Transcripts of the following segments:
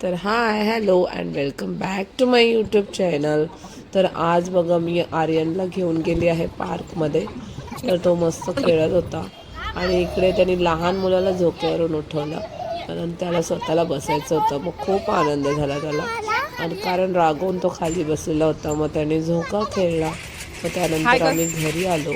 तर hi hello and welcome back to my YouTube channel. तर आज बघा मी आर्यनला घेऊन गेली आहे पार्कमध्ये. तर तो मस्त खेळत होता आणि इकडे त्यांनी लहान मुलाला झोक्यावरून उठवलं आणि त्याला स्वतःला बसायचं होतं. मग खूप आनंद झाला त्याला आणि कारण रागवून तो खाली बसलेला होता. मग त्याने झोका खेळला. मग त्यानंतर आम्ही घरी आलो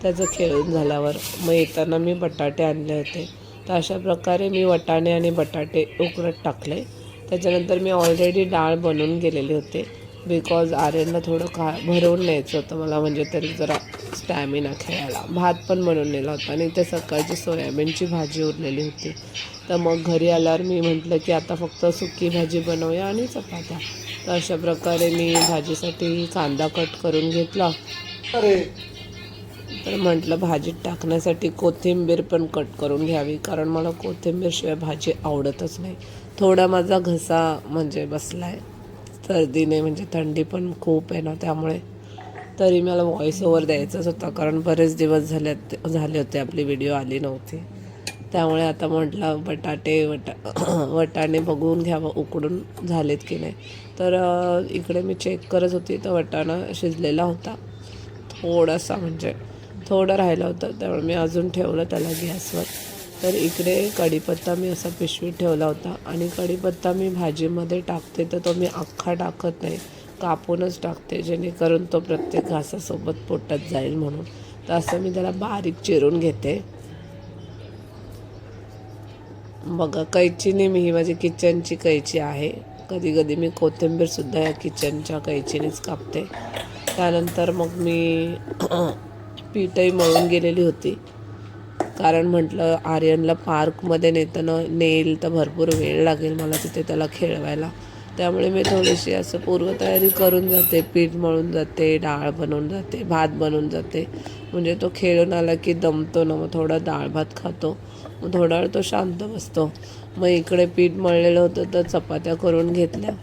त्याचं खेळून झाल्यावर. मग येताना मी बटाटे आणले होते. तर अशा प्रकारे मी वाटाणे आणि बटाटे उकडत टाकले. त्याच्यानंतर मी ऑलरेडी डाळ बनवून गेलेले होते बिकॉज आर्यनला थोडं भरवून न्यायचं होतं मला, म्हणजे तरी जरा स्टॅमिना खेळायला. भात पण बनवून नेला होता आणि ते सकाळची सोयाबीनची भाजी उरलेली होती. तर मग घरी आल्यावर मी म्हटलं की आता फक्त सुकी भाजी बनवूया आणि चपात्या. तर अशा प्रकारे मी भाजीसाठी कांदा कट करून घेतला. तर म्हटलं भाजीत टाकण्यासाठी कोथिंबीर पण कट करून घ्यावी, कारण मला कोथिंबीरशिवाय भाजी आवडतच नाही. थोडा माझा घसा म्हणजे बसला आहे सर्दीने, म्हणजे थंडी पण खूप आहे ना, त्यामुळे तरी मला व्हॉईस ओव्हर द्यायचाच होता कारण बरेच दिवस झाले होते आपली व्हिडिओ आली नव्हती. त्यामुळे आता म्हटलं वटाणे बघून घ्यावं उकडून झालेत की नाही. तर इकडे मी चेक करत होती तर वटाणा शिजलेला होता. थोडासा म्हणजे थोडं राहिलं होतं त्यामुळे मी अजून ठेवलं त्याला गॅसवर. तर इकडे कढीपत्ता मी असा पिशवीत ठेवला होता आणि कढीपत्ता मी भाजीमध्ये टाकते तर तो मी अख्खा टाकत नाही, कापूनच टाकते जेणेकरून तो प्रत्येक घासासोबत पोटात जाईल म्हणून. तर असं मी त्याला बारीक चिरून घेते. बघा कैचीने, मी ही माझी किचनची कैची आहे. कधी कधी मी कोथिंबीरसुद्धा या किचनच्या कैचीनेच कापते. त्यानंतर मग मी पीठही मळून गेलेली होती कारण म्हटलं आर्यनला पार्कमध्ये नेईल तर भरपूर वेळ लागेल मला तिथे त्याला खेळवायला. त्यामुळे मी थोडीशी असं पूर्वतयारी करून जाते, पीठ मळून जाते, डाळ बनवून जाते, भात बनवून जाते. म्हणजे तो खेळून आला की दमतो ना, मग थोडा डाळ भात खातो, मग थोडा वेळ तो शांत बसतो. मग इकडे पीठ मळलेलं होतं तर चपात्या करून घेतल्या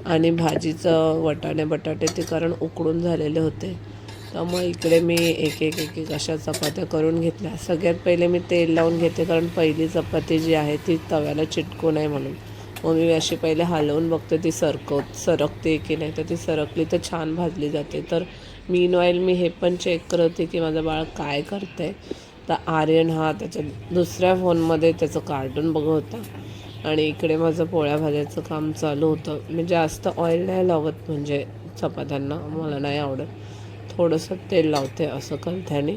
आणि भाजीचं वाटाणे बटाटे ते कारण उकडून झालेले होते. तर मग इकडे मी एक एक एक एक अशा चपात्या करून घेतल्या. सगळ्यात पहिले मी तेल लावून घेते कारण पहिली चपाती जी आहे ती तव्याला चिटकू नये म्हणून. मग मी अशी पहिले हलवून बघते ती सरकते की नाही. तर ती सरकली तर छान भाजली जाते. तर मीनवाईल मी हे पण चेक करते की माझं बाळ काय करतं आहे. तर आर्यन हा त्याच्या दुसऱ्या फोनमध्ये त्याचं कार्टून बघत होता आणि इकडे माझं पोळ्या भाजायचं काम चालू होतं. मी जास्त ऑइल नाही लावत, म्हणजे चपात्यांना मला नाही आवडत. थोडंसं तेल लावते असं कलथ्याने.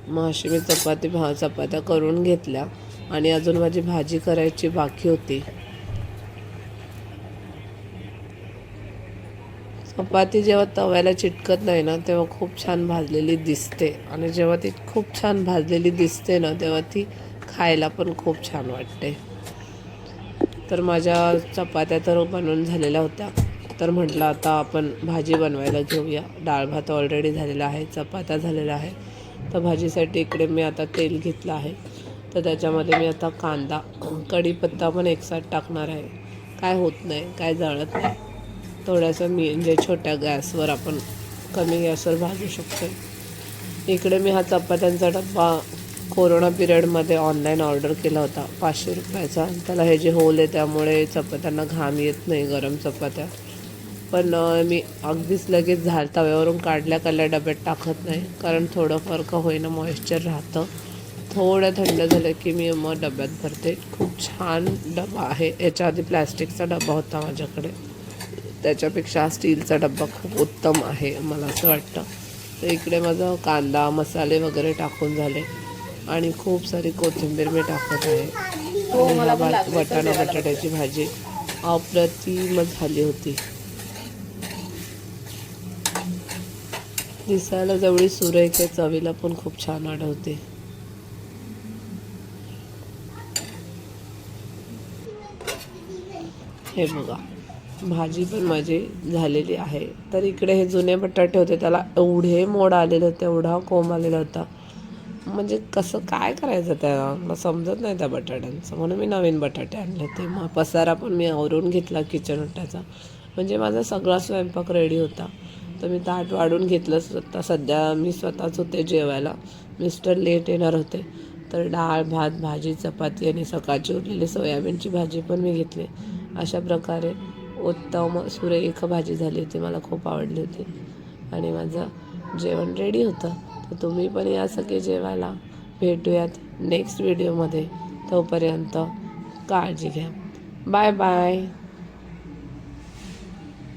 मग अशी मी चपात्या करून घेतल्या आणि अजून माझी भाजी करायची बाकी होती. चपाती जेव्हा तव्याला चिटकत नाही ना तेव्हा खूप छान भाजलेली दिसते आणि जेव्हा ती खूप छान भाजलेली दिसते ना तेव्हा ती खायला पण खूप छान वाटते. तर माझ्या चपात्या तर बनवून झालेल्या होत्या. तर म्हटलं आता आपण भाजी बनवायला घेऊया. डाळ भात ऑलरेडी झालेला आहे, चपात्या झालेला आहे. तर भाजीसाठी इकडे मी आता तेल घेतलं आहे. तर त्याच्यामध्ये मी आता कांदा कढीपत्ता पण एकसाथ टाकणार आहे. काय होत नाही, काय जळत नाही. थोडंसं म्हणजे छोट्या गॅसवर आपण कमी गॅसवर भाजू शकतो. इकडे मी हा चपात्यांचा डब्बा कोरोना पिरियडमध्ये ऑनलाईन ऑर्डर केला होता 500 रुपयाचा. त्याला हे जे होल आहे त्यामुळे चपात्यांना घाम येत नाही, गरम चपात्या. पण मी अगदीच लगेच तव्यावरून काढल्या डब्यात टाकत नाही कारण थोडंफार का होईना मॉइश्चर राहतं. थोडं थंड झालं की मी मग डब्यात भरते. खूप छान डबा आहे. याच्या आधी प्लॅस्टिकचा डबा होता माझ्याकडे, त्याच्यापेक्षा स्टीलचा डब्बा खूप उत्तम आहे मला असं वाटतं. तर इकडे माझं कांदा मसाले वगैरे टाकून झाले आणि खूप सारी कोथिंबीर मी टाकत आहे. आणि ह्या वाटाणा बटाट्याची भाजी अप्रतिमच झाली होती. दिसायला जेवढी सुरेख आहे चवीला पण खूप छान आढळते. हे बघा भाजी पण माझी झालेली आहे. तर इकडे हे जुने बटाटे होते त्याला एवढे मोड आलेले होते, एवढा कोंब आलेला होता, म्हणजे कसं काय करायचं त्याला मला समजत नाही त्या बटाट्यांचं. म्हणून मी नवीन बटाटे आणले होते. मग पसारा पण मी आवरून घेतला किचन ओट्याचा. म्हणजे माझा सगळा स्वयंपाक रेडी होता. तर मी ताट वाढून घेतलं. सध्या मी स्वतःच होते जेवायला, मिस्टर लेट येणार होते. तर डाळ भात भाजी चपाती आणि सकाळची उरलेली सोयाबीनची भाजी पण मी घेतली. अशा प्रकारे उत्तम सुरेख भाजी झाली होती, मला खूप आवडली होती आणि माझं जेवण रेडी होतं. तर तुम्ही पण या सगळे जेवायला. भेटूयात नेक्स्ट व्हिडिओमध्ये. तोपर्यंत काळजी घ्या. Bye bye.